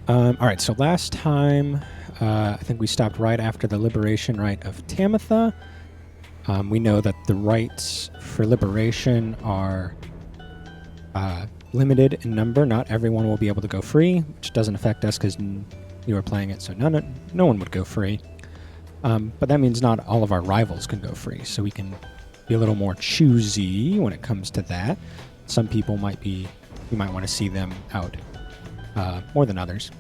All right, so last time, I think we stopped right after the liberation rite of Tamitha. We know that the rites for liberation are limited in number. Not everyone will be able to go free, which doesn't affect us because you were playing it, so no one would go free. But that means not all of our rivals can go free, so we can be a little more choosy when it comes to that. Some people you might want to see them out more than others.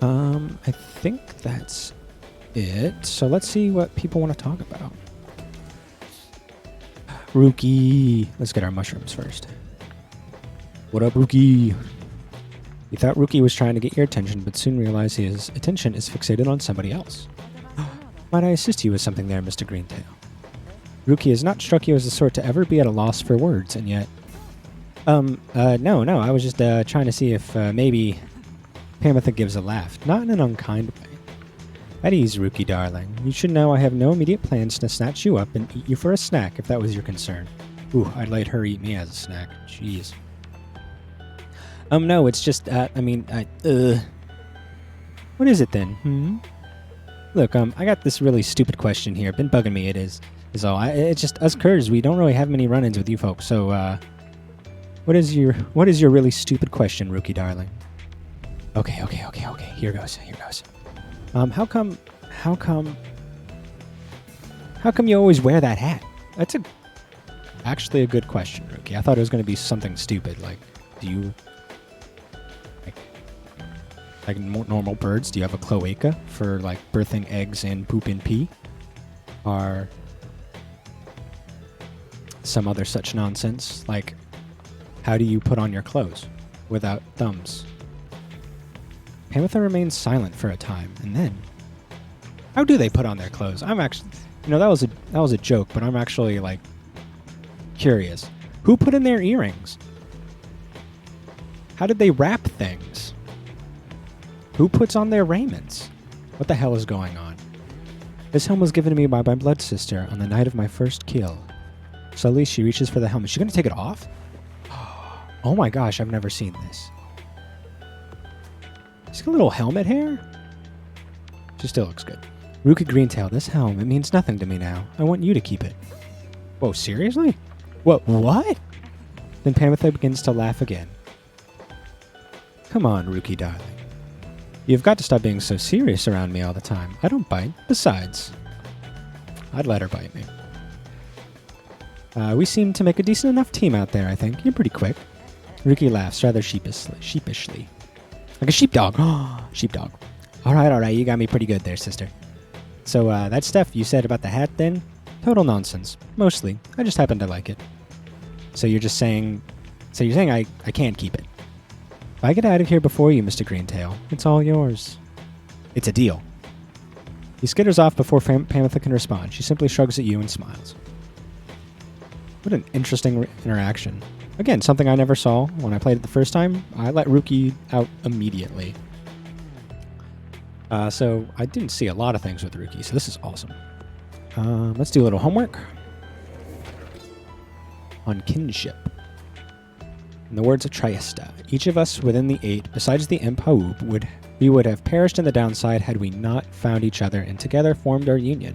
I think that's it. So let's see what people want to talk about. Rookie. Let's get our mushrooms first. What up, Rookie? You thought Rookie was trying to get your attention, but soon realized his attention is fixated on somebody else. Might I assist you with something there, Mr. Greentail? Rookie has not struck you as the sort to ever be at a loss for words, and yet... No, I was just trying to see if maybe Tamitha gives a laugh, not in an unkind way. At ease, Rookie darling. You should know I have no immediate plans to snatch you up and eat you for a snack, if that was your concern. Ooh, I'd let her eat me as a snack. Jeez. No, it's just, what is it then, Look, I got this really stupid question here. Been bugging me, is all. It's just, us Kurds, we don't really have many run-ins with you folks, so, what is your really stupid question, Rookie darling? Okay. Here goes. How come you always wear that hat? That's actually a good question, Rookie. I thought it was going to be something stupid, like, do you, like normal birds, do you have a cloaca for, like, birthing eggs and poop and pee? Or some other such nonsense, like, how do you put on your clothes without thumbs? Tamitha remains silent for a time, and then... How do they put on their clothes? I'm actually... that was a joke, but I'm actually, like, curious. Who put in their earrings? How did they wrap things? Who puts on their raiments? What the hell is going on? This helm was given to me by my blood sister on the night of my first kill. Slowly, she reaches for the helmet. Is she going to take it off? Oh my gosh, I've never seen this. She's got a little helmet hair? She still looks good. Rookie Greentail, this helm, it means nothing to me now. I want you to keep it. Whoa, seriously? What? Then Tamitha begins to laugh again. Come on, Rookie darling. You've got to stop being so serious around me all the time. I don't bite. Besides, I'd let her bite me. We seem to make a decent enough team out there, I think. You're pretty quick. Rookie laughs rather sheepishly. Like a sheepdog. Sheepdog. All right. You got me pretty good there, sister. So, that stuff you said about the hat then? Total nonsense. Mostly. I just happen to like it. So you're saying I can't keep it. If I get out of here before you, Mr. Greentail, it's all yours. It's a deal. He skitters off before Tamitha can respond. She simply shrugs at you and smiles. What an interesting interaction. Again, something I never saw when I played it the first time. I let Rookie out immediately. So I didn't see a lot of things with Rookie, so this is awesome. Let's do a little homework on kinship. In the words of Triesta, each of us within the 8, besides the Imp Haub, would have perished in the downside had we not found each other and together formed our union.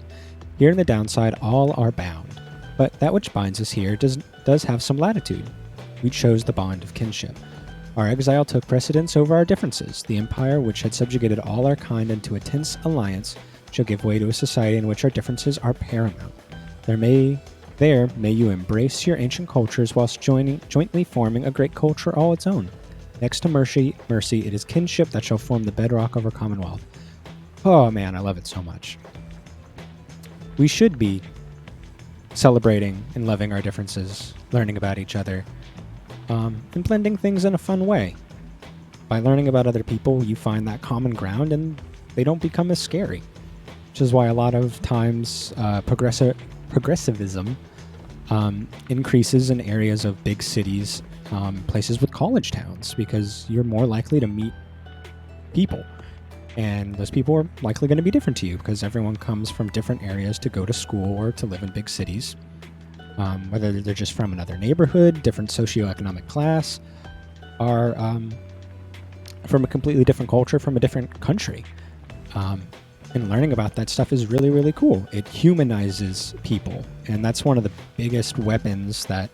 Here in the downside, all are bound. But that which binds us here does have some latitude. We chose the bond of kinship. Our exile took precedence over our differences. The empire, which had subjugated all our kind into a tense alliance, shall give way to a society in which our differences are paramount. There may you embrace your ancient cultures whilst jointly forming a great culture all its own. Next to mercy, it is kinship that shall form the bedrock of our commonwealth. Oh man, I love it so much. We should be celebrating and loving our differences, learning about each other, and blending things in a fun way. By learning about other people, you find that common ground and they don't become as scary. Which is why a lot of times progressivism increases in areas of big cities, places with college towns, because you're more likely to meet people. And those people are likely going to be different to you because everyone comes from different areas to go to school or to live in big cities. Whether they're just from another neighborhood, different socioeconomic class, or from a completely different culture, from a different country. And learning about that stuff is really, really cool. It humanizes people, and that's one of the biggest weapons that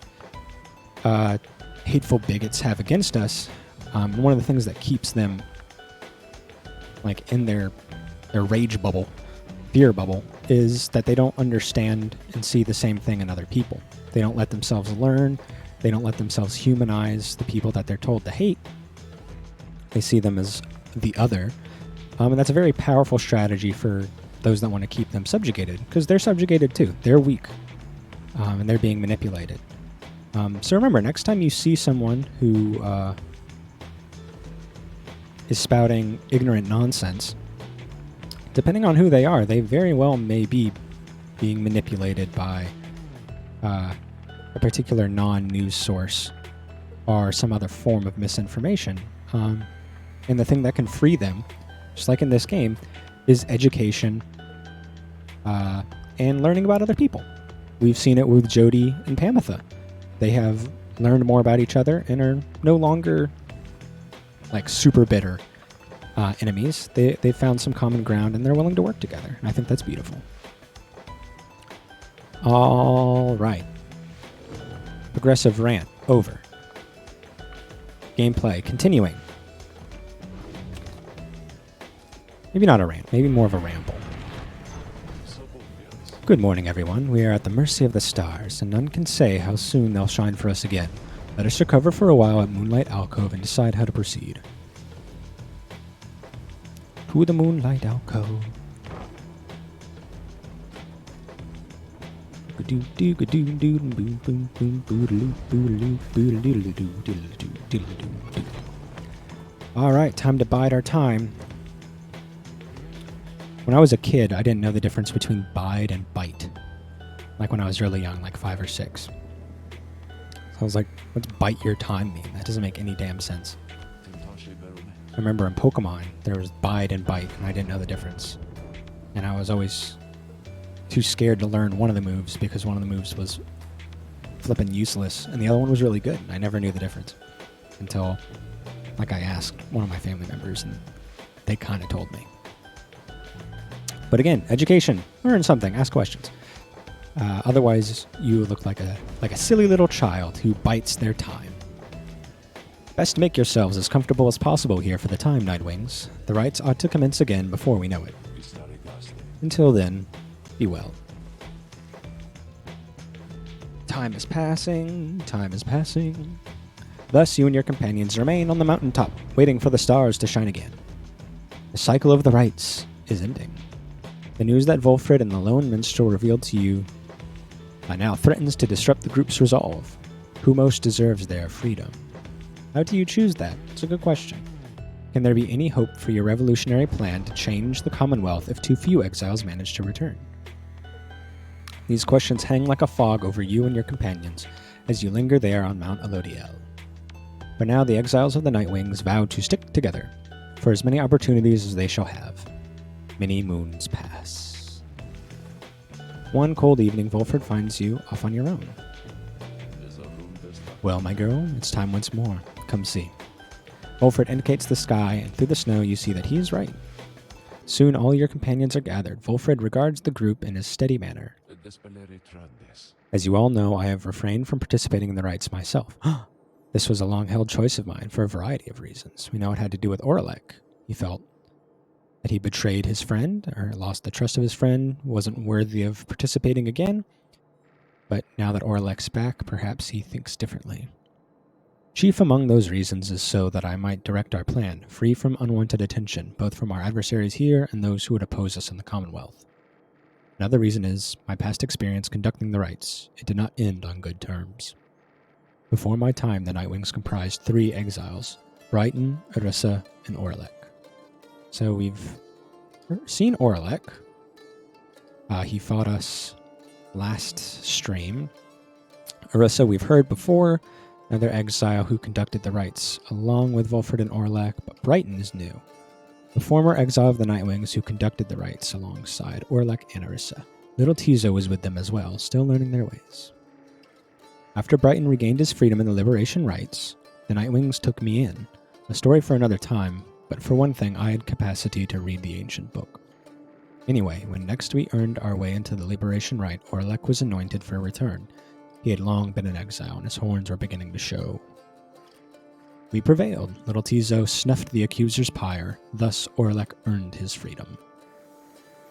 hateful bigots have against us. One of the things that keeps them like in their rage bubble, fear bubble, is that they don't understand and see the same thing in other people. They don't let themselves learn. They don't let themselves humanize the people that they're told to hate. They see them as the other. And that's a very powerful strategy for those that want to keep them subjugated, because they're subjugated too. They're weak, and they're being manipulated. So remember, next time you see someone who is spouting ignorant nonsense, depending on who they are, they very well may be being manipulated by a particular non-news source or some other form of misinformation. And the thing that can free them, just like in this game, is education and learning about other people. We've seen it with Jody and Pamitha. They have learned more about each other and are no longer like super bitter enemies. They found some common ground and they're willing to work together. And I think that's beautiful. All right. Progressive rant over. Gameplay continuing. Maybe not a rant, maybe more of a ramble. Good morning, everyone. We are at the mercy of the stars, and none can say how soon they'll shine for us again. Let us recover for a while at Moonlight Alcove and decide how to proceed. To the Moonlight Alcove. Alright, time to bide our time. When I was a kid, I didn't know the difference between bide and bite. Like when I was really young, like 5 or 6. So I was like, what's bite your time mean? That doesn't make any damn sense. I remember in Pokemon, there was bide and bite, and I didn't know the difference. And I was always too scared to learn one of the moves because one of the moves was flippin' useless, and the other one was really good. I never knew the difference until, like, I asked one of my family members, and they kind of told me. But again, education. Learn something. Ask questions. Otherwise, you look like a silly little child who bites their time. Best make yourselves as comfortable as possible here for the time, Nightwings. The rites ought to commence again before we know it. Until then, be well. Time is passing. Time is passing. Thus, you and your companions remain on the mountaintop, waiting for the stars to shine again. The cycle of the rites is ending. The news that Volfred and the lone minstrel revealed to you now threatens to disrupt the group's resolve. Who most deserves their freedom? How do you choose that? It's a good question. Can there be any hope for your revolutionary plan to change the Commonwealth if too few exiles manage to return? These questions hang like a fog over you and your companions as you linger there on Mount Elodiel. For now, the exiles of the Nightwings vow to stick together for as many opportunities as they shall have. Many moons pass. One cold evening, Volfred finds you off on your own. Well, my girl, it's time once more. Come see. Volfred indicates the sky, and through the snow you see that he is right. Soon all your companions are gathered. Volfred regards the group in a steady manner. As you all know, I have refrained from participating in the rites myself. This was a long-held choice of mine for a variety of reasons. We know it had to do with Oralek. He felt that he betrayed his friend, or lost the trust of his friend, wasn't worthy of participating again. But now that Oralek's back, perhaps he thinks differently. Chief among those reasons is so that I might direct our plan, free from unwanted attention, both from our adversaries here and those who would oppose us in the Commonwealth. Another reason is my past experience conducting the rites. It did not end on good terms. Before my time, the Nightwings comprised 3 exiles, Brighton, Arissa, and Oralek. So we've seen Oralek. He fought us last stream. Arissa we've heard before, another exile who conducted the rites along with Volfred and Oralek, but Brighton is new. The former exile of the Nightwings who conducted the rites alongside Oralek and Arissa. Little Tizo was with them as well, still learning their ways. After Brighton regained his freedom in the liberation rites, the Nightwings took me in, A story for another time, but for one thing, I had capacity to read the ancient book. Anyway, when next we earned our way into the Liberation Rite, Orlek was anointed for a return. He had long been in exile, and his horns were beginning to show. We prevailed. Little Tizo snuffed the accuser's pyre. Thus, Orlek earned his freedom.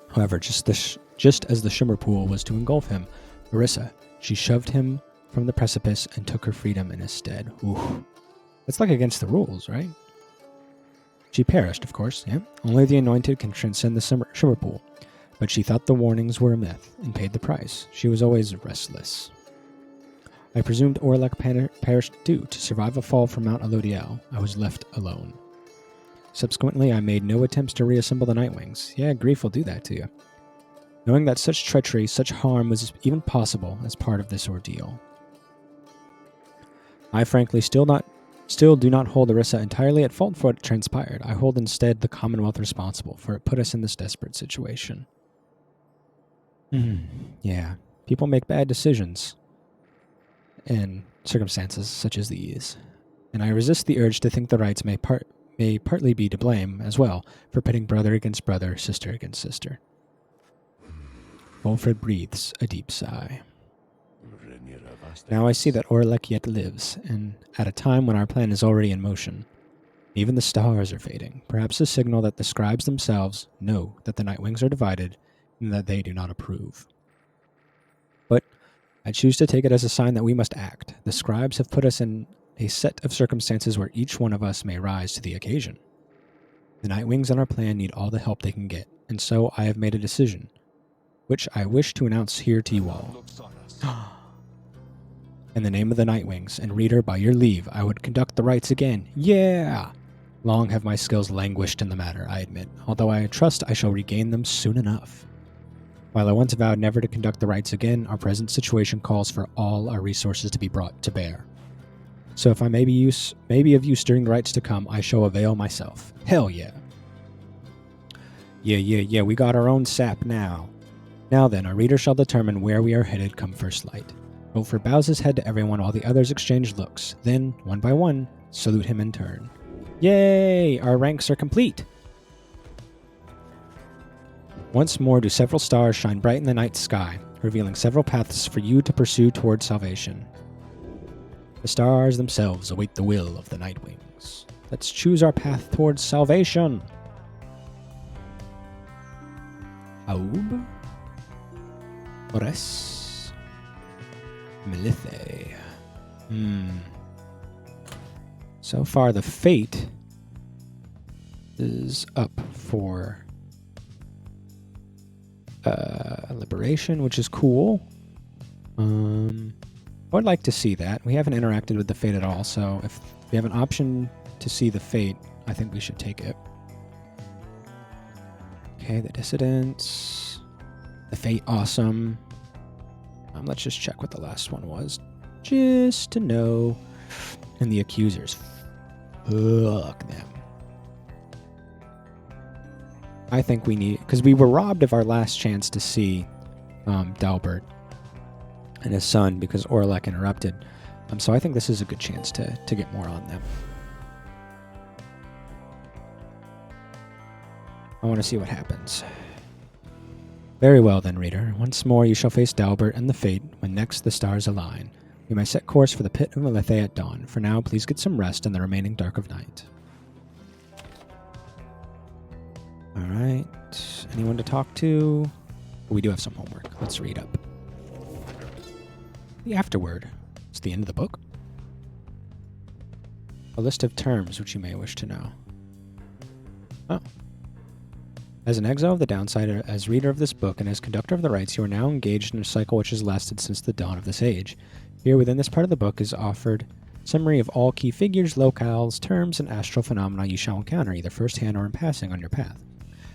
However, just as the shimmer pool was to engulf him, Orissa, she shoved him from the precipice and took her freedom in his stead. Ooh. That's like against the rules, right? She perished, of course, yeah. Only the anointed can transcend the shimmer pool. But she thought the warnings were a myth and paid the price. She was always restless. I presumed Orlek perished due to survive a fall from Mount Elodiel. I was left alone. Subsequently, I made no attempts to reassemble the Nightwings. Yeah, grief will do that to you. Knowing that such treachery, such harm was even possible as part of this ordeal. I frankly still do not hold Orissa entirely at fault for what transpired. I hold instead the Commonwealth responsible, for it put us in this desperate situation. Yeah, people make bad decisions in circumstances such as these, and I resist the urge to think the rights may partly be to blame as well for pitting brother against brother, sister against sister. Wolfred breathes a deep sigh. Now I see that Orlek yet lives, and at a time when our plan is already in motion. Even the stars are fading, perhaps a signal that the scribes themselves know that the Nightwings are divided and that they do not approve. But I choose to take it as a sign that we must act. The scribes have put us in a set of circumstances where each one of us may rise to the occasion. The Nightwings on our plan need all the help they can get, and so I have made a decision, which I wish to announce here to you all. In the name of the Nightwings, and reader, by your leave, I would conduct the rites again. Yeah! Long have my skills languished in the matter, I admit, although I trust I shall regain them soon enough. While I once vowed never to conduct the rites again, our present situation calls for all our resources to be brought to bear. So if I may be of use during the rites to come, I shall avail myself. Hell yeah! Yeah, we got our own sap now. Now then, our reader shall determine where we are headed come first light. Wilfred bows his head to everyone while the others exchange looks. Then, one by one, salute him in turn. Yay! Our ranks are complete! Once more do several stars shine bright in the night sky, revealing several paths for you to pursue towards salvation. The stars themselves await the will of the Nightwings. Let's choose our path towards salvation! Aub? Ores? Melithe. So far, the fate is up for liberation, which is cool. I would like to see that. We haven't interacted with the fate at all, so if we have an option to see the fate, I think we should take it. Okay, the dissidents. The fate, awesome. Let's just check what the last one was, just to know. And the accusers, fuck them. I think we need, because we were robbed of our last chance to see Dalbert and his son because Orlek interrupted. So I think this is a good chance to get more on them. I want to see what happens. Very well then, reader. Once more you shall face Dalbert and the fate when next the stars align. We may set course for the pit of Melithe at dawn. For now, please get some rest in the remaining dark of night. Alright. Anyone to talk to? We do have some homework. Let's read up. The afterword. It's the end of the book. A list of terms which you may wish to know. Oh. As an exile of the Downsider, as reader of this book, and as conductor of the rites, you are now engaged in a cycle which has lasted since the dawn of this age. Here within this part of the book is offered summary of all key figures, locales, terms, and astral phenomena you shall encounter, either firsthand or in passing on your path.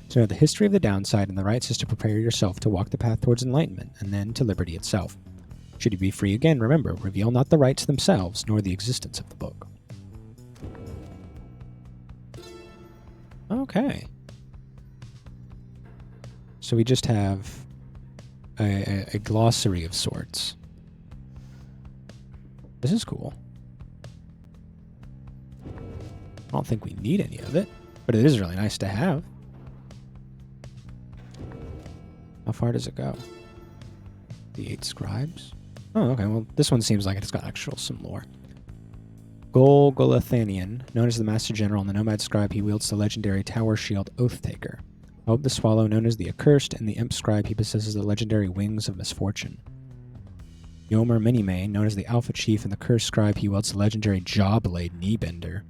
So the history of the downside and the rites is to prepare yourself to walk the path towards enlightenment, and then to liberty itself. Should you be free again, remember, reveal not the rites themselves, nor the existence of the book. Okay. So we just have a glossary of sorts. This is cool. I don't think we need any of it, but it is really nice to have. How far does it go? The 8 scribes? Oh, okay. Well, this one seems like it's got actual some lore. Golgothanian, known as the Master General and the Nomad Scribe, he wields the legendary Tower Shield Oathtaker. Hope the Swallow, known as the Accursed, and the Imp Scribe, he possesses the legendary Wings of Misfortune. Yomer Minimane, known as the Alpha Chief and the Cursed Scribe, he wields the legendary Jawblade Kneebender.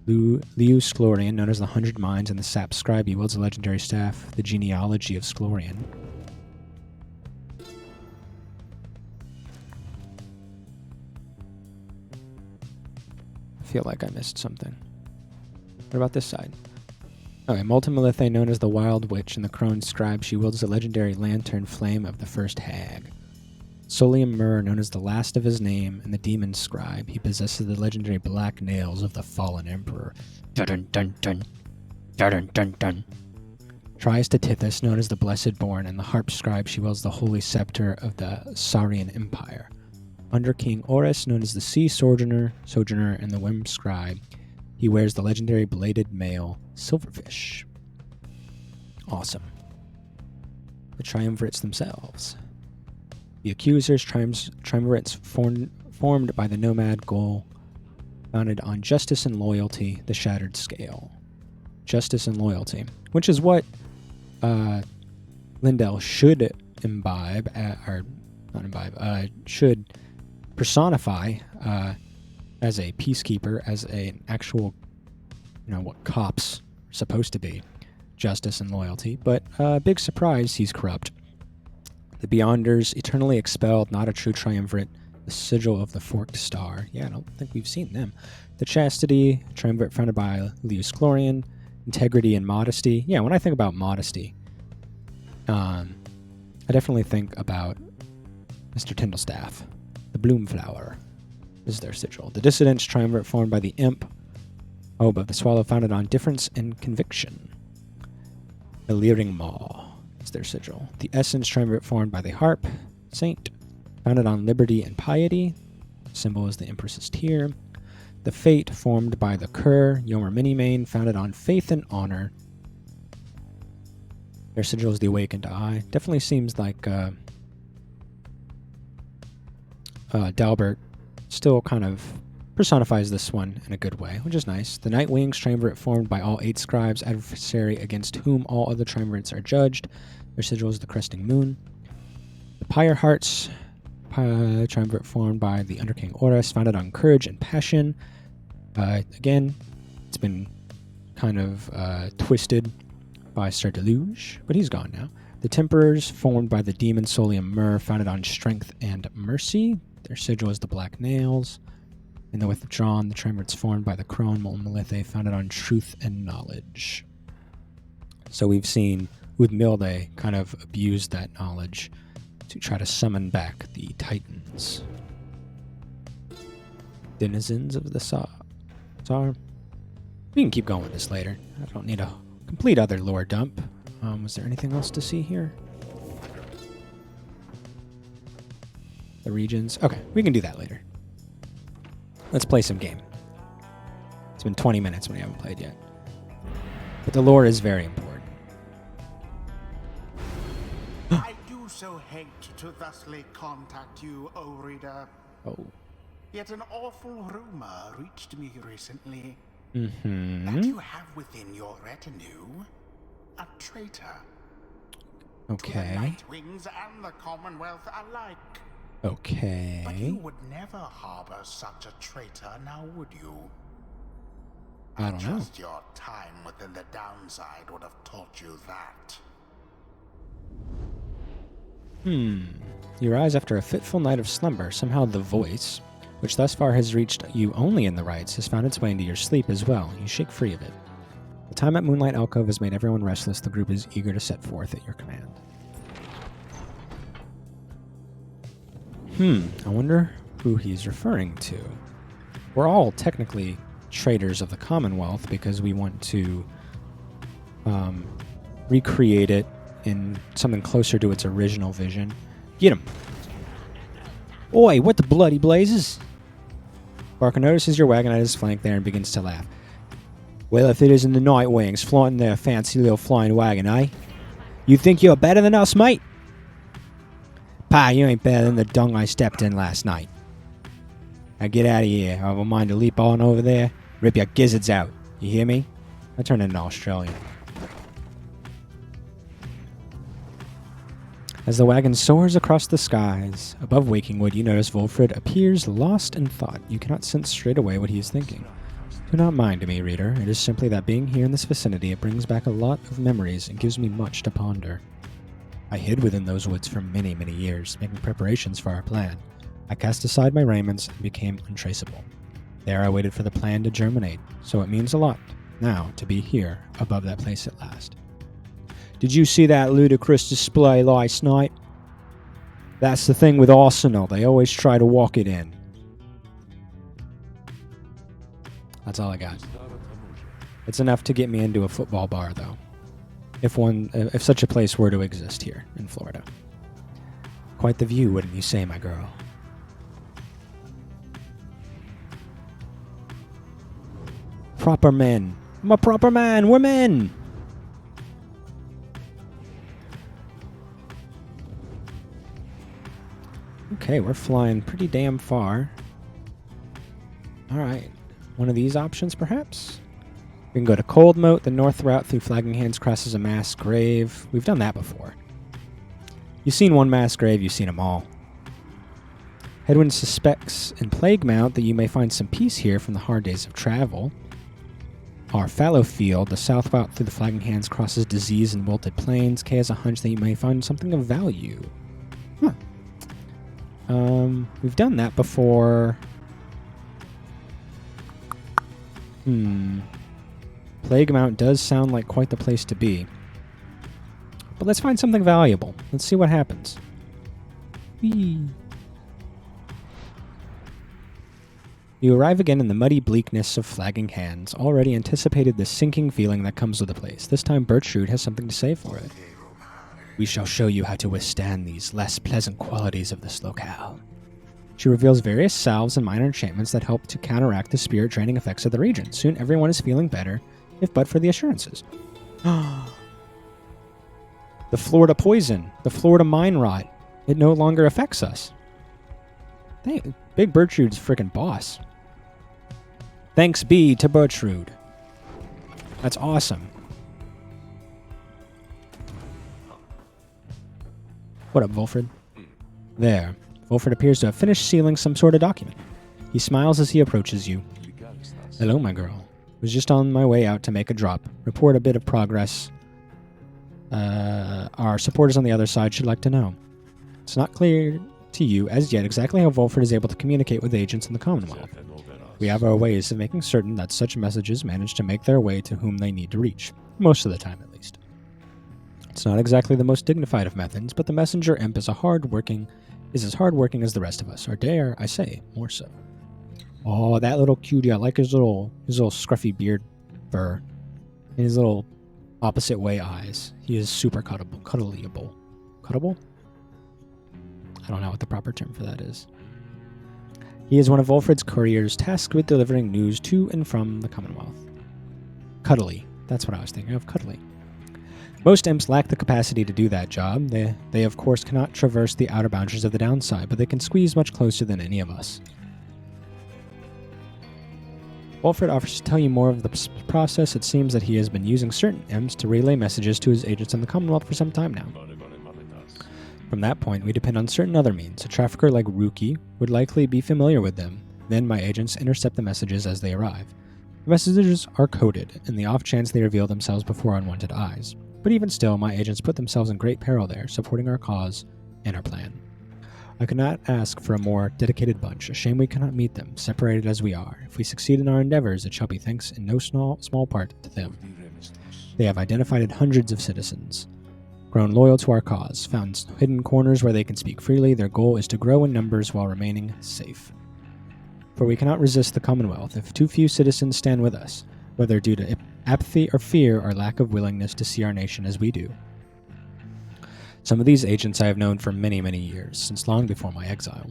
Liu Sklorian, known as the 100 Minds and the Sap Scribe, he wields the legendary staff, the Genealogy of Sklorian. I feel like I missed something. What about this side? Okay, Multimalithe, known as the Wild Witch and the Crone Scribe, she wields the legendary Lantern Flame of the First Hag. Solium Mur, known as the Last of his Name and the Demon Scribe, he possesses the legendary Black Nails of the Fallen Emperor. Dun dun dun. Dun dun dun. Trias to Tithys, known as the Blessed Born and the Harp Scribe, she wields the Holy Scepter of the Saurian Empire. Under King Oris, known as the Sea Sojourner and the Wim Scribe, he wears the legendary Bladed Mail Silverfish. Awesome. The Triumvirates themselves. The Accusers, Triumvirates formed by the Nomad Goal, founded on justice and loyalty, the Shattered Scale. Justice and loyalty, which is what Lindell should imbibe, should personify as a peacekeeper, as an actual, what cops are supposed to be, justice and loyalty. But big surprise, he's corrupt. The Beyonders, eternally expelled, not a true triumvirate, the Sigil of the Forked Star. Yeah, I don't think we've seen them. The Chastity, triumvirate founded by Lius Chlorian. Integrity and modesty. Yeah, when I think about modesty, I definitely think about Mr. Tyndallstaff. The Bloomflower is their sigil. The Dissidents, triumvirate formed by the Imp, Obe of the Swallow, founded on difference and conviction. The Leering Maw is their sigil. The Essence, triumvirate formed by the Harp, Saint, founded on liberty and piety. Symbol is the Empress's tear. The Fate, formed by the Cur, Yomer Minimane, founded on faith and honor. Their sigil is the Awakened Eye. Definitely seems like Dalbert still kind of personifies this one in a good way, which is nice. The Nightwings, triumvirate formed by all 8 scribes, adversary against whom all other triumvirates are judged. Their sigil is the Cresting Moon. The Pyre Hearts, triumvirate formed by the Under King Oris, founded on courage and passion. Again, it's been kind of twisted by Sir Deluge, but he's gone now. The Temperors, formed by the demon Solium Mur, founded on strength and mercy. Their sigil is the Black Nails. In the Withdrawn, the triumvirates formed by the Crone Multimalithe, founded on truth and knowledge. So we've seen Udmilde kind of abuse that knowledge to try to summon back the Titans. Denizens of the Tsar. We can keep going with this later. I don't need a complete other lore dump. Was there anything else to see here? The regions. Okay, we can do that later. Let's play some game. It's been 20 minutes when we haven't played yet. But the lore is very important. I do so hate to thusly contact you, O reader. Oh. Yet an awful rumor reached me recently Mm-hmm. that you have within your retinue a traitor. Okay. To the Nightwings and the Commonwealth alike. Okay. But you would never harbor such a traitor, now would you? I don't know. Just your time within the downside would have taught you that. You rise after a fitful night of slumber. Somehow the voice, which thus far has reached you only in the rites, has found its way into your sleep as well. You shake free of it. The time at Moonlight Alcove has made everyone restless. The group is eager to set forth at your command. I wonder who he's referring to. We're all technically traitors of the Commonwealth because we want to recreate it in something closer to its original vision. Get him! Oi, what the bloody blazes? Barker notices your wagon at his flank there and begins to laugh. Well, if it isn't the Nightwings flaunting their fancy little flying wagon, eh? You think you're better than us, mate? Pie, you ain't better than the dung I stepped in last night. Now get out of here. I have a mind to leap on over there, rip your gizzards out. You hear me? I turned into Australian. As the wagon soars across the skies, above Wakingwood, you notice Wolfred appears lost in thought. You cannot sense straight away what he is thinking. Do not mind me, reader. It is simply that being here in this vicinity, it brings back a lot of memories and gives me much to ponder. I hid within those woods for many, many years, making preparations for our plan. I cast aside my raiments and became untraceable. There I waited for the plan to germinate, so it means a lot now to be here above that place at last. Did you see that ludicrous display last night? That's the thing with Arsenal. They always try to walk it in. That's all I got. It's enough to get me into a football bar, though. If such a place were to exist here in Florida. Quite the view, wouldn't you say, my girl? Proper men. I'm a proper man. We're men. Okay, we're flying pretty damn far. Alright. One of these options, perhaps? We can go to Cold Moat. The north route through Flagging Hands crosses a mass grave. We've done that before. You've seen one mass grave, you've seen them all. Headwind suspects in Plague Mount that you may find some peace here from the hard days of travel. Our fallow field, the south route through the Flagging Hands crosses disease and wilted plains. Kay has a hunch that you may find something of value. Huh. We've done that before. Plague Mount does sound like quite the place to be. But let's find something valuable. Let's see what happens. Whee! You arrive again in the muddy bleakness of Flagging Hands, already anticipated the sinking feeling that comes with the place. This time Bertrude has something to say for it. We shall show you how to withstand these less pleasant qualities of this locale. She reveals various salves and minor enchantments that help to counteract the spirit draining effects of the region. Soon everyone is feeling better, if but for the assurances. The Florida poison, the Florida mine rot, it no longer affects us. Big Bertrude's freaking boss. Thanks be to Bertrude. That's awesome. What up, Wolfred? There. Wolfred appears to have finished sealing some sort of document. He smiles as he approaches you. Hello, my girl. Was just on my way out to make a drop. Report a bit of progress. Our supporters on the other side should like to know. It's not clear to you as yet exactly how Wolfred is able to communicate with agents in the Commonwealth. We have our ways of making certain that such messages manage to make their way to whom they need to reach. Most of the time, at least. It's not exactly the most dignified of methods, but the messenger imp is as hardworking as the rest of us, or dare I say, more so. Oh, that little cutie! I like his little scruffy beard fur, and his little opposite way eyes. He is super cuddleable. Cuddable? I don't know what the proper term for that is. He is one of Wolfred's couriers tasked with delivering news to and from the Commonwealth. Cuddly. That's what I was thinking of, cuddly. Most imps lack the capacity to do that job. They of course cannot traverse the outer boundaries of the downside, but they can squeeze much closer than any of us. Wolfred offers to tell you more of the process. It seems that he has been using certain imps to relay messages to his agents in the Commonwealth for some time now. From that point, we depend on certain other means. A trafficker like Rookie would likely be familiar with them. Then my agents intercept the messages as they arrive. The messages are coded, in the off chance they reveal themselves before unwanted eyes. But even still, my agents put themselves in great peril there, supporting our cause and our plan. I could not ask for a more dedicated bunch. A shame we cannot meet them, separated as we are. If we succeed in our endeavors, it shall be thanks in no small part to them. They have identified hundreds of citizens, grown loyal to our cause, found hidden corners where they can speak freely. Their goal is to grow in numbers while remaining safe. For we cannot resist the Commonwealth if too few citizens stand with us, whether due to apathy or fear or lack of willingness to see our nation as we do. Some of these agents I have known for many, many years, since long before my exile.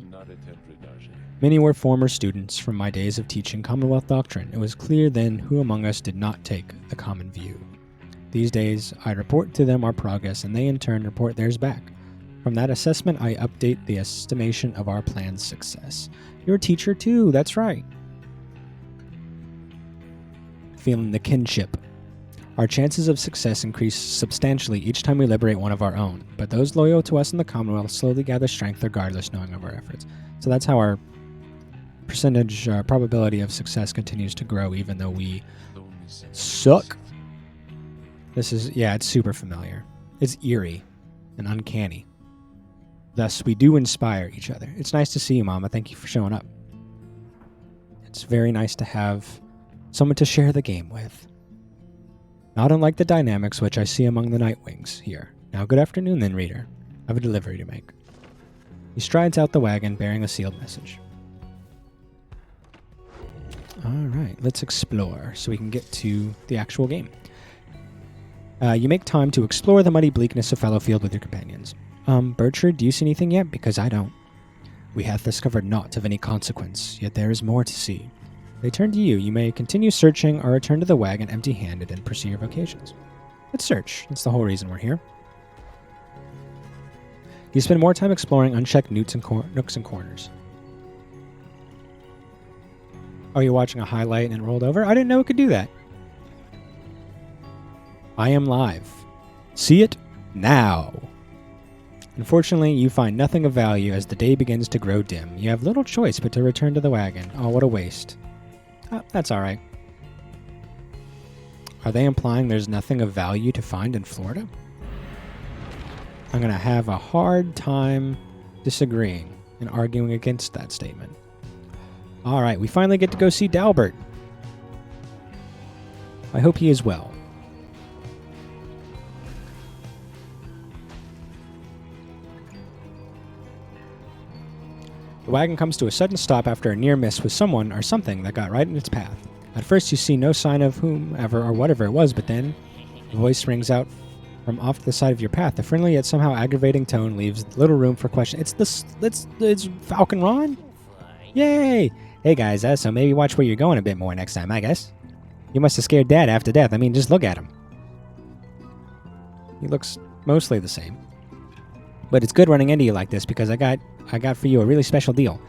Many were former students from my days of teaching Commonwealth doctrine. It was clear then who among us did not take the common view. These days, I report to them our progress, and they in turn report theirs back. From that assessment, I update the estimation of our plan's success. You're a teacher too, that's right. Feeling the kinship. Our chances of success increase substantially each time we liberate one of our own, but those loyal to us in the Commonwealth slowly gather strength regardless knowing of our efforts. So that's how our percentage probability of success continues to grow even though we suck. This is, yeah, it's super familiar. It's eerie and uncanny. Thus, we do inspire each other. It's nice to see you, Mama. Thank you for showing up. It's very nice to have someone to share the game with. Not unlike the dynamics which I see among the Nightwings here. Now, good afternoon then, reader. I have a delivery to make. He strides out the wagon bearing a sealed message. Alright, let's explore so we can get to the actual game. You make time to explore the muddy bleakness of Fallowfield with your companions. Bertram, do you see anything yet? Because I don't. We have discovered naught of any consequence, yet there is more to see. They turn to you. You may continue searching or return to the wagon empty-handed and pursue your vocations. Let's search. That's the whole reason we're here. You spend more time exploring unchecked nooks and corners. Oh, you're watching a highlight and it rolled over? I didn't know it could do that. I am live. See it now. Unfortunately, you find nothing of value as the day begins to grow dim. You have little choice but to return to the wagon. Oh, what a waste. That's alright. Are they implying there's nothing of value to find in Florida? I'm going to have a hard time disagreeing and arguing against that statement. Alright, we finally get to go see Dalbert. I hope he is well. The wagon comes to a sudden stop after a near miss with someone or something that got right in its path. At first you see no sign of whomever or whatever it was, but then a voice rings out from off to the side of your path. The friendly yet somehow aggravating tone leaves little room for question. It's Falcon Ron? Yay! Hey guys, so maybe watch where you're going a bit more next time, I guess. You must have scared Dad half to death. I mean, just look at him. He looks mostly the same. But it's good running into you like this because I got for you a really special deal.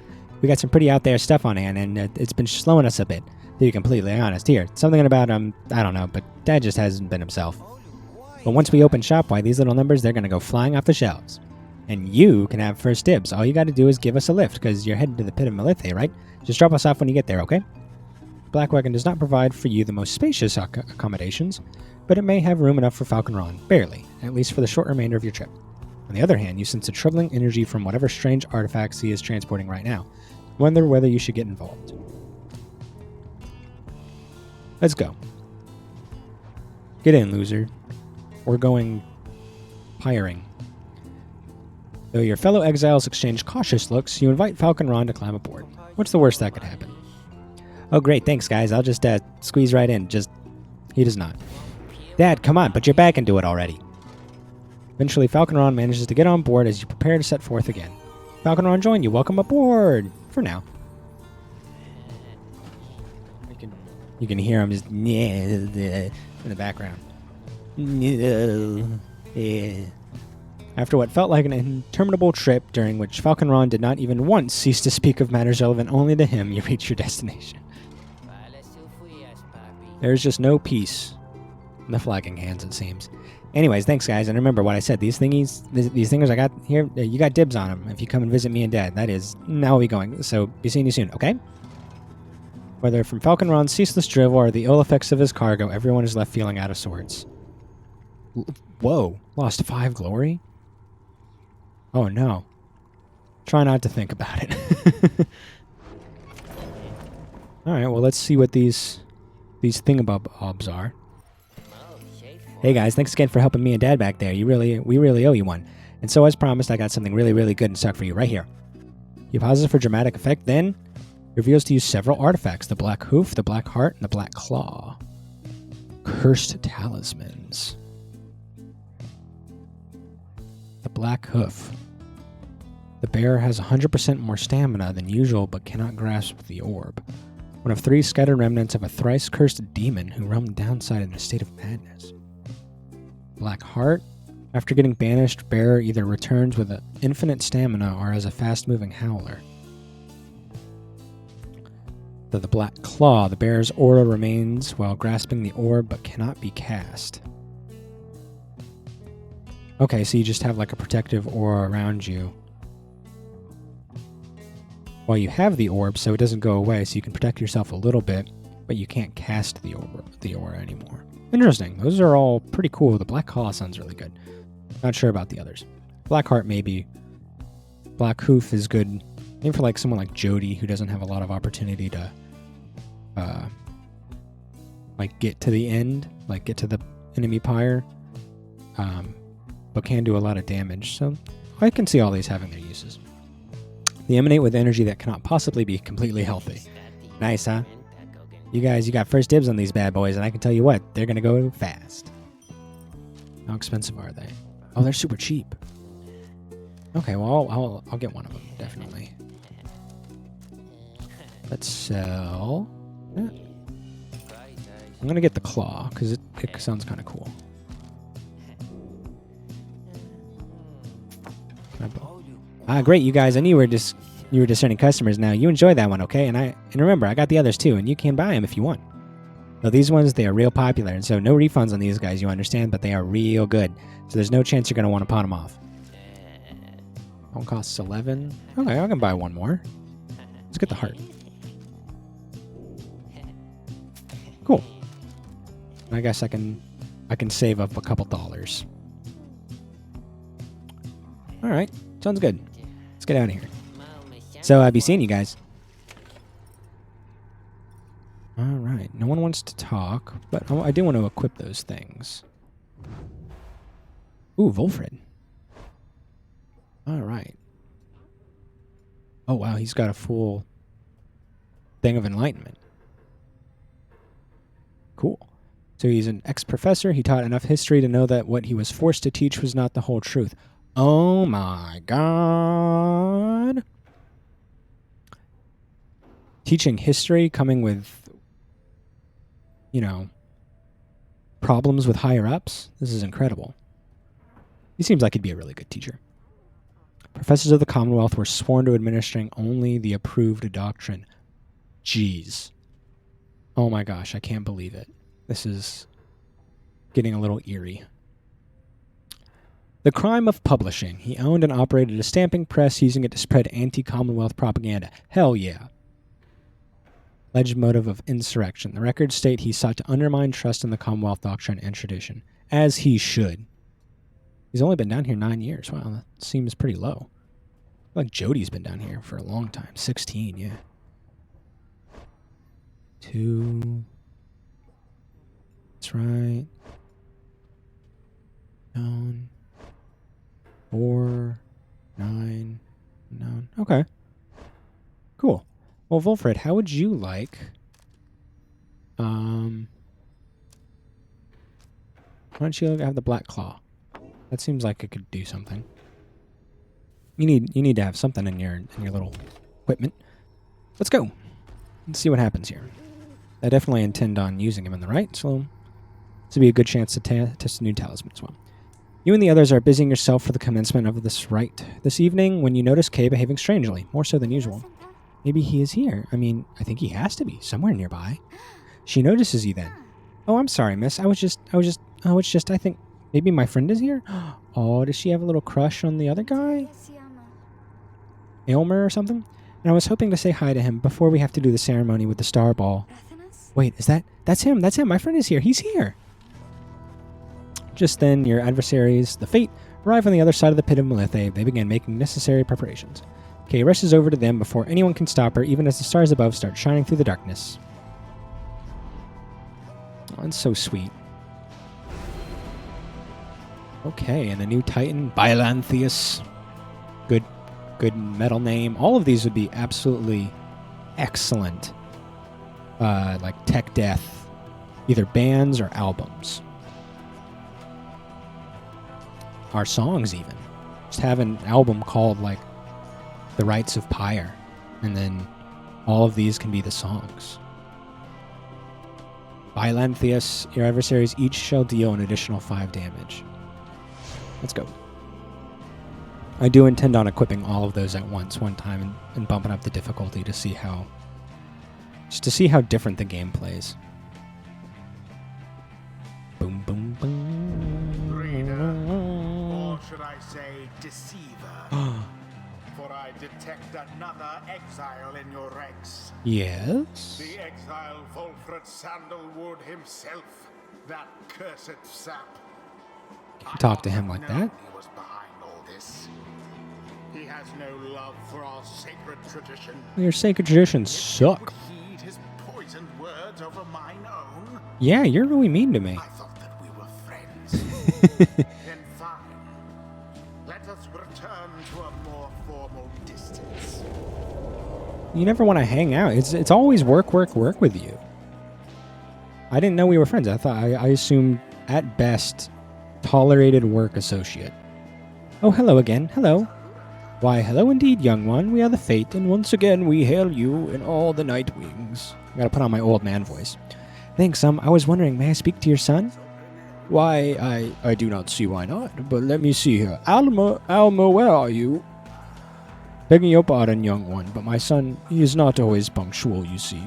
We got some pretty out there stuff on hand, and it's been slowing us a bit, to be completely honest. Here, something about, I don't know, but Dad just hasn't been himself. But once we open shop, why, these little numbers, they're going to go flying off the shelves. And you can have first dibs. All you got to do is give us a lift, because you're headed to the Pit of Melithe, right? Just drop us off when you get there, okay? Black Wagon does not provide for you the most spacious accommodations, but it may have room enough for Falcon Ron, barely, at least for the short remainder of your trip. On the other hand, you sense a troubling energy from whatever strange artifacts he is transporting right now. Wonder whether you should get involved. Let's go. Get in, loser. We're going piring. Though your fellow exiles exchange cautious looks, you invite Falcon Ron to climb aboard. What's the worst that could happen? Oh great, thanks guys. I'll just squeeze right in. He does not. Dad, come on, put your back into it already. Eventually, Falcon Ron manages to get on board as you prepare to set forth again. Falcon Ron join you. Welcome aboard! For now. You can hear him just in the background. After what felt like an interminable trip during which Falcon Ron did not even once cease to speak of matters relevant only to him, you reach your destination. There is just no peace in the flagging hands, it seems. Anyways, thanks guys, and remember what I said. These thingers I got here, you got dibs on them if you come and visit me and Dad. That is, now we'll be going, so be seeing you soon, okay? Whether from Falcon Ron's ceaseless drivel or the ill effects of his cargo, everyone is left feeling out of sorts. Whoa, lost 5 glory? Oh no. Try not to think about it. Alright, well let's see what these thingamabobs are. Hey guys, thanks again for helping me and Dad back there. We really owe you one. And so as promised, I got something really good in stock for you right here. He pauses for dramatic effect, then reveals to you several artifacts: the Black Hoof, the Black Heart, and the Black Claw. Cursed talismans. The Black Hoof. The bear has 100% more stamina than usual but cannot grasp the orb. One of 3 scattered remnants of a thrice-cursed demon who roamed downside in a state of madness. Black Heart. After getting banished, bear either returns with an infinite stamina or as a fast-moving howler. The Black Claw. The bear's aura remains while grasping the orb but cannot be cast. Okay, so you just have like a protective aura around you while you have the orb, so it doesn't go away, so you can protect yourself a little bit, but you can't cast the aura anymore. Interesting. Those are all pretty cool. The Black Claw sounds really good. Not sure about the others. Black Heart maybe. Black Hoof is good. Maybe for like someone like Jody who doesn't have a lot of opportunity to like get to the end, like get to the enemy pyre, but can do a lot of damage. So I can see all these having their uses. They emanate with energy that cannot possibly be completely healthy. Nice, huh? You guys, you got first dibs on these bad boys, and I can tell you what, they're gonna go fast. How expensive are they? Oh, they're super cheap. Okay, well, I'll get one of them, definitely. Let's sell. Yeah. I'm gonna get the claw because it sounds kind of cool. Great, you guys. I knew you were discerning customers. Now you enjoy that one, okay? And remember, I got the others too, and you can buy them if you want. Now these ones, they are real popular, and so no refunds on these guys. You understand, but they are real good. So there's no chance you're gonna want to pawn them off. One costs 11. Okay, I can buy one more. Let's get the heart. Cool. I guess I can save up a couple dollars. All right, sounds good. Let's get out of here. So I'll be seeing you guys. All right, no one wants to talk, but I do want to equip those things. Ooh, Volfred. All right. Oh, wow, he's got a full thing of enlightenment. Cool. So he's an ex-professor. He taught enough history to know that what he was forced to teach was not the whole truth. Oh my god. Teaching history, coming with, problems with higher-ups. This is incredible. He seems like he'd be a really good teacher. Professors of the Commonwealth were sworn to administering only the approved doctrine. Jeez. Oh my gosh, I can't believe it. This is getting a little eerie. The crime of publishing. He owned and operated a stamping press, using it to spread anti-Commonwealth propaganda. Hell yeah. Alleged motive of insurrection. The records state he sought to undermine trust in the Commonwealth doctrine and tradition. As he should. He's only been down here 9 years. Wow, that seems pretty low. I feel like Jody's been down here for a long time. 16, yeah. 2. That's right. Known. 4. 9. Known. Okay. Cool. Well, Volfred, how would you like... why don't you have the Black Claw? That seems like it could do something. You need to have something in your little equipment. Let's go. Let's see what happens here. I definitely intend on using him in the right, so this would be a good chance to test a new talisman as well. You and the others are busying yourself for the commencement of this rite this evening when you notice Kay behaving strangely, more so than usual. Maybe he is here. I mean, I think he has to be somewhere nearby. She notices you then. Oh, I'm sorry, miss. I think maybe my friend is here? Oh, does she have a little crush on the other guy? Almer or something? And I was hoping to say hi to him before we have to do the ceremony with the star ball. Wait, that's him. That's him. My friend is here. He's here. Just then, your adversaries, the Fate, arrive on the other side of the pit of Melithe. They begin making necessary preparations. Kay rushes over to them before anyone can stop her, even as the stars above start shining through the darkness. Oh, that's so sweet. Okay, and a new Titan, Biolanthius. Good metal name. All of these would be absolutely excellent. Like tech death, either bands or albums. Or songs even. Just have an album called like the rites of Pyre. And then all of these can be the songs. By Lanthius, your adversaries each shall deal an additional 5 damage. Let's go. I do intend on equipping all of those at once, one time, and bumping up the difficulty to see how... just to see how different the game plays. Boom, boom, boom. Reader, or should I say deceiver? For I detect another exile in your ranks. Yes? The exile Volfred Sandalwood himself, that cursed sap. You talk to him like that? He was behind all this. He has no love for our sacred tradition. Your sacred traditions suck. Would heed his poisoned words over mine own? Yeah, you're really mean to me. I thought that we were friends. Then fine. Let us return to a more formal distance. You never want to hang out. It's always work, work, work with you. I didn't know we were friends. I assumed, at best, tolerated work associate. Oh, hello again. Hello. Why, hello indeed, young one. We are the Fate, and once again we hail you in all the night wings. I gotta put on my old man voice. Thanks, I was wondering, may I speak to your son? Why, I do not see why not, but let me see here. Almer, where are you? Begging your pardon, young one, but my son, he is not always punctual, you see.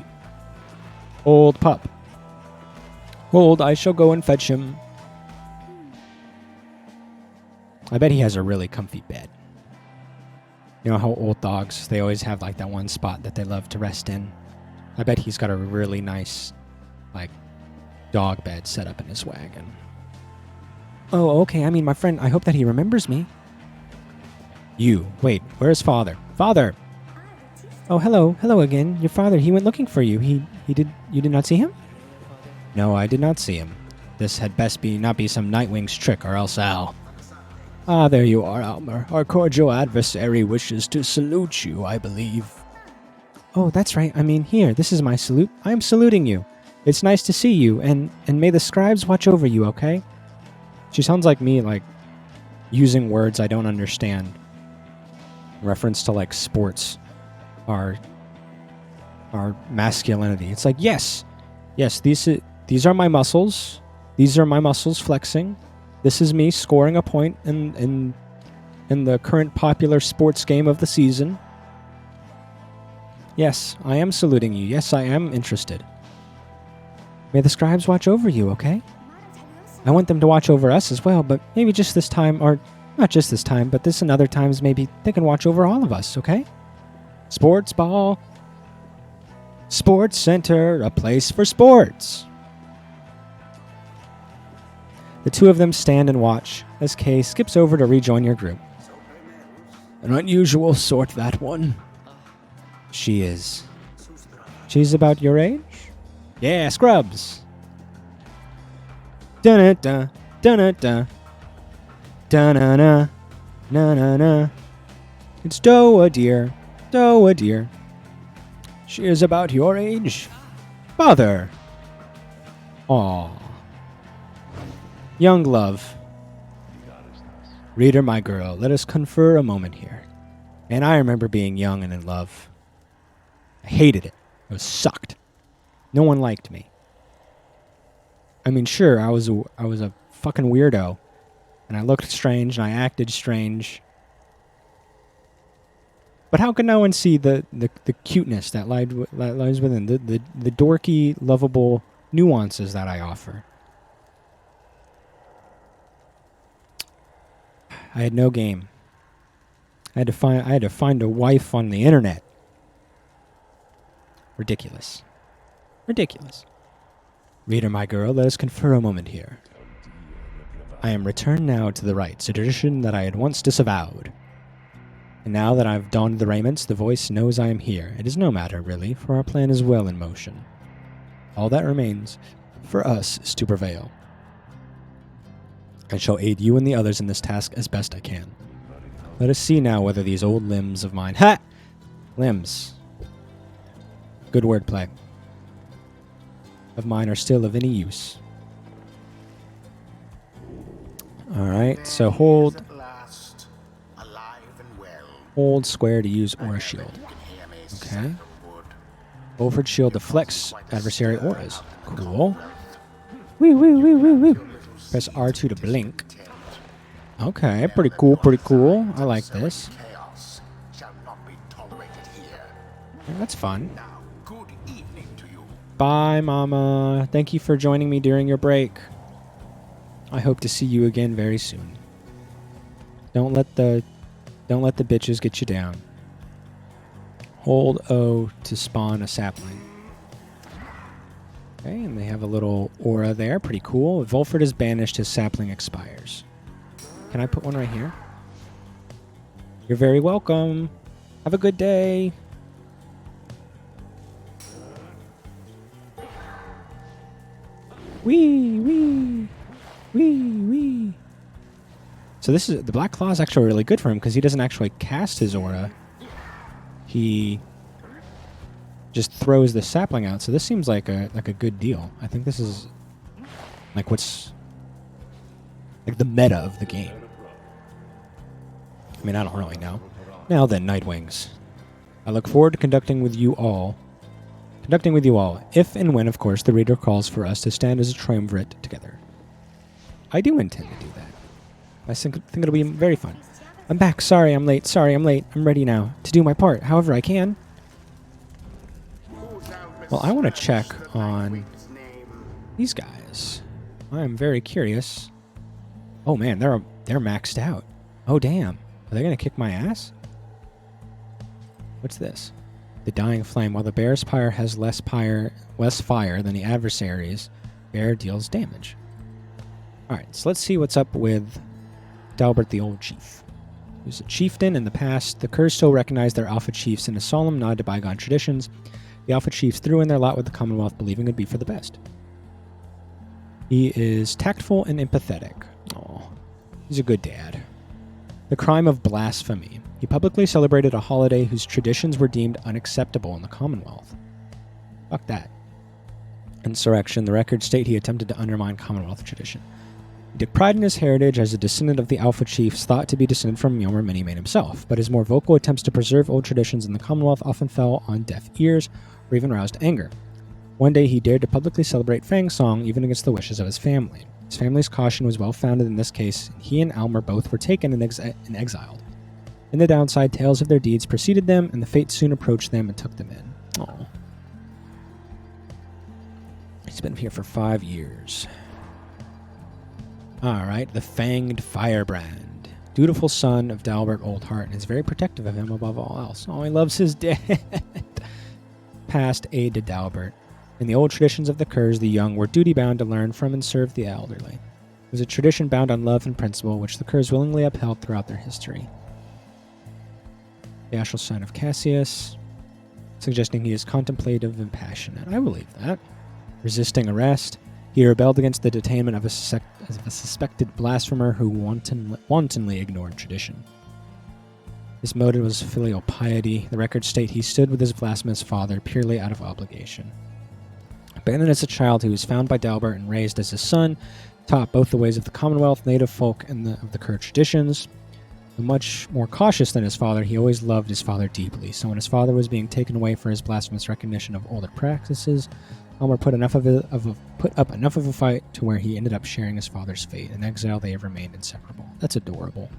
Old pup. Hold, I shall go and fetch him. I bet he has a really comfy bed. You know how old dogs, they always have like that one spot that they love to rest in. I bet he's got a really nice, like, dog bed set up in his wagon. Oh, okay, I mean, my friend, I hope that he remembers me. You, wait, where's father? Father! Oh, hello again. Your father, he went looking for you. You did not see him? No, I did not see him. This had best not be some Nightwing's trick, or else Al. Ah, there you are, Almer. Our cordial adversary wishes to salute you, I believe. Oh, that's right. I mean, here, this is my salute. I am saluting you. It's nice to see you, and may the scribes watch over you, okay? She sounds like me, like, using words I don't understand. Reference to, like, sports. Our masculinity. It's like, yes, these are my muscles. These are my muscles flexing. This is me scoring a point in the current popular sports game of the season. Yes, I am saluting you. Yes, I am interested. May the scribes watch over you, okay? I want them to watch over us as well, but maybe just this time, or not just this time, but this and other times maybe they can watch over all of us, okay? Sports ball. Sports center, a place for sports. The two of them stand and watch as Kay skips over to rejoin your group. An unusual sort, that one. She is. She's about your age? Yeah, scrubs. Dun-da-da, dun-da-da, dun-na-na, na-na-na. It's Doa, dear. Doa, dear. She is about your age. Father. Aw. Young love. Reader, my girl, let us confer a moment here. And I remember being young and in love. I hated it. It was sucked. No one liked me. I mean, sure, I was a fucking weirdo. And I looked strange and I acted strange. But how can no one see the cuteness that lies within, the dorky, lovable nuances that I offer? I had no game. I had to find a wife on the internet. Ridiculous. Ridiculous. Reader, my girl, let us confer a moment here. I am returned now to the rites, a tradition that I had once disavowed. And now that I've donned the raiments, the voice knows I am here. It is no matter, really, for our plan is well in motion. All that remains for us is to prevail. I shall aid you and the others in this task as best I can. Let us see now whether these old limbs of mine... Ha! Limbs. Good wordplay. Of mine are still of any use. Alright, so hold... At last, alive and well. Hold square to use aura shield. You can hear me, Okay. sack of wood. Overed shield deflects adversary auras. Cool. Wee wee wee wee wee. Press R2 to blink. Okay, pretty cool, pretty cool. I like this. Chaos shall not be tolerated here. Yeah, that's fun. Now, good evening to you. Bye, Mama. Thank you for joining me during your break. I hope to see you again very soon. Don't let the bitches get you down. Hold O to spawn a sapling. Okay, and they have a little aura there. Pretty cool. If Volfred is banished, his sapling expires. Can I put one right here? You're very welcome. Have a good day. Wee, wee, wee, wee. So this is the Black Claw is actually really good for him because he doesn't actually cast his aura. He just throws the sapling out. So this seems like a good deal. I think this is like what's like the meta of the game. I mean, I don't really know. Now then, Nightwings. I look forward to conducting with you all, if and when, of course, the reader calls for us to stand as a triumvirate together. I do intend to do that. I think it'll be very fun. I'm back. Sorry, I'm late. I'm ready now to do my part, however I can. Well, I want to check on these guys. I'm very curious. Oh man, they're maxed out. Oh damn. Are they going to kick my ass? What's this? The Dying Flame. While the Bear's Pyre has less fire than the adversaries, Bear deals damage. Alright, so let's see what's up with Dalbert the Old Chief. He was a chieftain in the past. The Kurz still recognize their alpha chiefs in a solemn nod to bygone traditions. The alpha chiefs threw in their lot with the Commonwealth, believing it would be for the best. He is tactful and empathetic. Oh, he's a good dad. The crime of blasphemy. He publicly celebrated a holiday whose traditions were deemed unacceptable in the Commonwealth. Fuck that. Insurrection. The records state he attempted to undermine Commonwealth tradition. He took pride in his heritage as a descendant of the Alpha Chiefs, thought to be descended from Mjolnir Minimane himself, but his more vocal attempts to preserve old traditions in the Commonwealth often fell on deaf ears or even roused anger. One day he dared to publicly celebrate Fang Song even against the wishes of his family. His family's caution was well founded in this case, and he and Almer both were taken and exiled. In the downside, tales of their deeds preceded them, and the fates soon approached them and took them in. Oh. He's been here for 5 years. Alright, the Fanged Firebrand. Dutiful son of Dalbert Oldheart, and is very protective of him above all else. Oh, he loves his dad. Past aid to Dalbert. In the old traditions of the Kurz, the young were duty-bound to learn from and serve the elderly. It was a tradition bound on love and principle, which the Kurz willingly upheld throughout their history. The actual son of Cassius, suggesting he is contemplative and passionate. I believe that. Resisting arrest, he rebelled against the detainment of a suspected blasphemer who wantonly ignored tradition. His motive was filial piety. The records state he stood with his blasphemous father purely out of obligation. Abandoned as a child, he was found by Dalbert and raised as his son, taught both the ways of the Commonwealth, native folk, and of the Kurz traditions. Though much more cautious than his father, he always loved his father deeply, so when his father was being taken away for his blasphemous recognition of older practices, Almer put up enough of a fight to where he ended up sharing his father's fate. In exile, they have remained inseparable. That's adorable.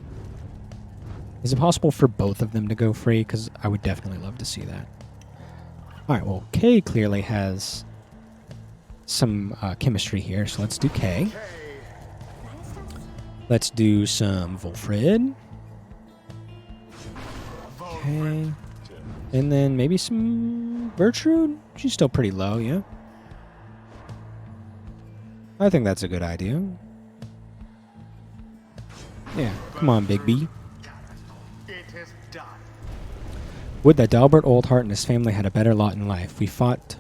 Is it possible for both of them to go free? Because I would definitely love to see that. Alright, well, Kay clearly has some chemistry here, so let's do Kay. Let's do some Volfred. Okay. And then maybe some Gertrude? She's still pretty low, yeah? I think that's a good idea. Yeah, come on, Big B. It is done. Would that Dalbert Oldheart and his family had a better lot in life. We fight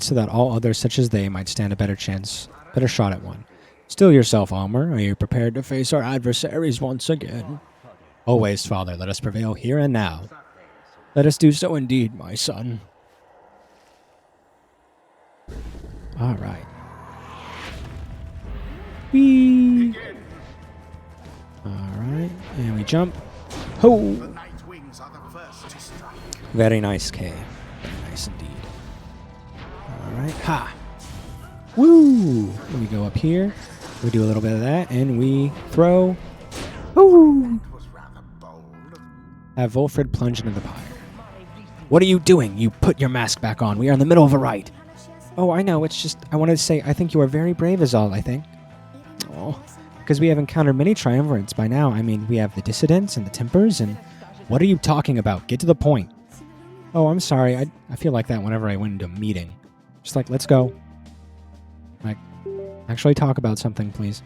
so that all others such as they might stand a better shot at one. Still yourself, Almer. Are you prepared to face our adversaries once again? Always, Father, let us prevail here and now. Let us do so indeed, my son. All right. Whee! All right, and we jump. Ho! The Night Wings are Very nice, Kay. Very nice indeed. Alright. Ha! Woo! Let me go up here. We do a little bit of that, and we throw. Woo! It was rather bold. Have Wolfred plunge into the pyre. What are you doing? You put your mask back on. We are in the middle of a rite. Oh, I know. It's just, I wanted to say, I think you are very brave is all, I think. Oh, because we have encountered many triumvirates by now. I mean, we have the dissidents and the tempers, and what are you talking about? Get to the point. Oh, I'm sorry. I feel like that whenever I went into a meeting. Just like, let's go. Like, actually talk about something, please.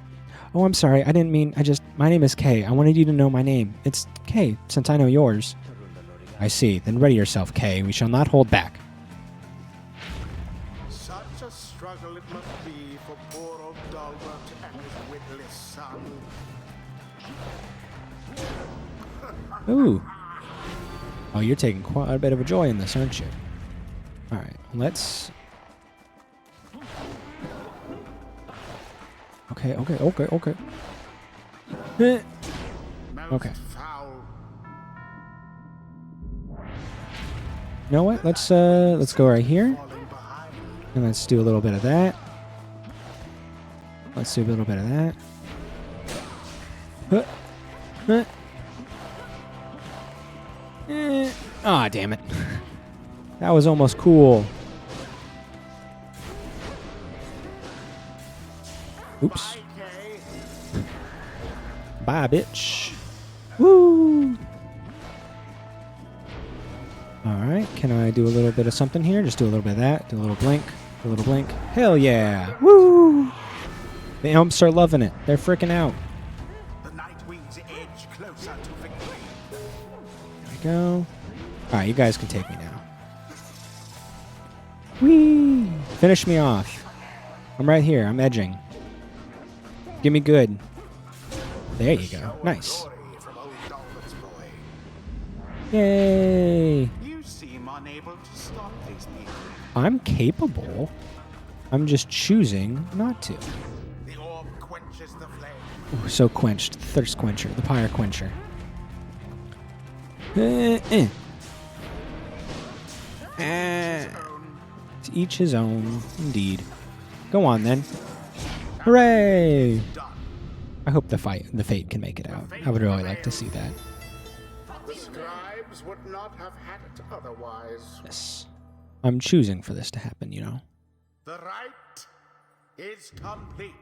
Oh, I'm sorry. I didn't mean, my name is Kay. I wanted you to know my name. It's Kay, since I know yours. I see. Then ready yourself, Kay. We shall not hold back. Such a struggle it must be for poor old Dalbert and his witless son. Ooh. Oh, you're taking quite a bit of a joy in this, aren't you? Alright, let's... Okay. Eh. Okay. Foul. You know what? Let's go right here. Falling behind. And let's do a little bit of that. Let's do a little bit of that. Ah, damn it. That was almost cool. Oops. Okay. Bye, bitch. Woo! Alright, can I do a little bit of something here? Just do a little bit of that. Do a little blink. Do a little blink. Hell yeah! Woo! The Elms are loving it. They're freaking out. The Nightwings edge closer to victory. There we go. Alright, you guys can take me now. Whee! Finish me off. I'm right here. I'm edging. Give me good. There you go. Nice. Glory from old Dalbert's boy. Yay! You seem unable to stop these people. I'm capable. I'm just choosing not to. The orb quenches the flame. Ooh, so quenched. The thirst quencher. The pyre quencher. To each his own. Indeed. Go on then. Hooray! Done. I hope the fate can make it out. I would really like to see that. The scribes would not have had it otherwise. Yes. I'm choosing for this to happen, you know. The rite is complete.